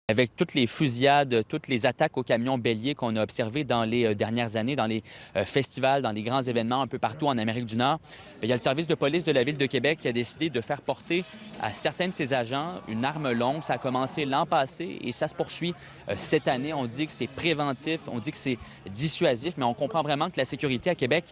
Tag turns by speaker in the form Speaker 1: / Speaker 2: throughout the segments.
Speaker 1: Avec toutes les fusillades, toutes les attaques aux camions béliers qu'on a observées dans les dernières années, dans les festivals, dans les grands événements un peu partout en Amérique du Nord, il y a le service de police de la Ville de Québec qui a décidé de faire porter à certains de ses agents une arme longue. Ça a commencé l'an passé et ça se poursuit cette année. On dit que c'est préventif, on dit que c'est dissuasif, mais on comprend vraiment que la sécurité à Québec,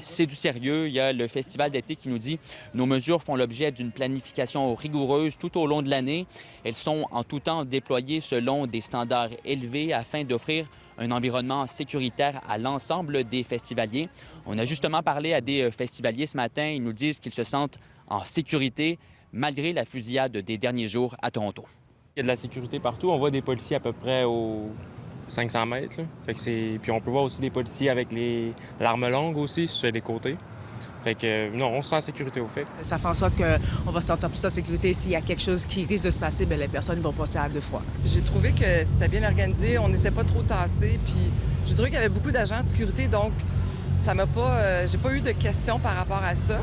Speaker 1: c'est du sérieux. Il y a le festival d'été qui nous dit « Nos mesures font l'objet d'une planification rigoureuse tout au long de l'année. Elles sont en tout temps déployées selon des standards élevés afin d'offrir un environnement sécuritaire à l'ensemble des festivaliers. » On a justement parlé à des festivaliers ce matin. Ils nous disent qu'ils se sentent en sécurité malgré la fusillade des derniers jours à Toronto.
Speaker 2: Il y a de la sécurité partout. On voit des policiers à peu près aux 500 mètres. Là. Fait que puis on peut voir aussi des policiers avec l'arme longue aussi sur les côtés. Fait que non, on se sent en sécurité au fait.
Speaker 3: Ça fait en sorte qu'on va se sentir plus en sécurité. S'il y a quelque chose qui risque de se passer, bien, les personnes vont passer à deux fois.
Speaker 4: J'ai trouvé que c'était bien organisé, on n'était pas trop tassés, puis j'ai trouvé qu'il y avait beaucoup d'agents de sécurité, donc ça m'a pas, j'ai pas eu de questions par rapport à ça.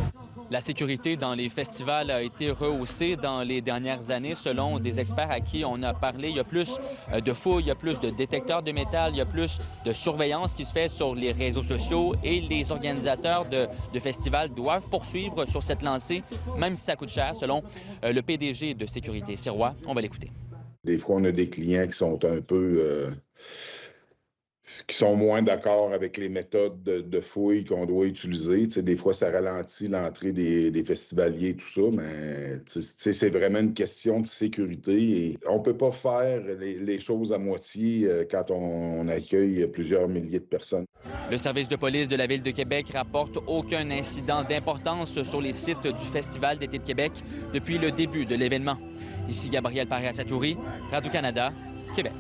Speaker 1: La sécurité dans les festivals a été rehaussée dans les dernières années selon des experts à qui on a parlé. Il y a plus de fouilles, il y a plus de détecteurs de métal, il y a plus de surveillance qui se fait sur les réseaux sociaux et les organisateurs de festivals doivent poursuivre sur cette lancée, même si ça coûte cher, selon le PDG de Sécurité Sirois. On va l'écouter.
Speaker 5: Des fois, on a des clients qui sont un peu... qui sont moins d'accord avec les méthodes de fouille qu'on doit utiliser. T'sais, des fois, ça ralentit l'entrée des festivaliers, tout ça, mais c'est vraiment une question de sécurité. Et on ne peut pas faire les choses à moitié quand on accueille plusieurs milliers de personnes.
Speaker 1: Le service de police de la Ville de Québec rapporte aucun incident d'importance sur les sites du Festival d'été de Québec depuis le début de l'événement. Ici Gabriel Paré-Satouri, Radio-Canada, Québec.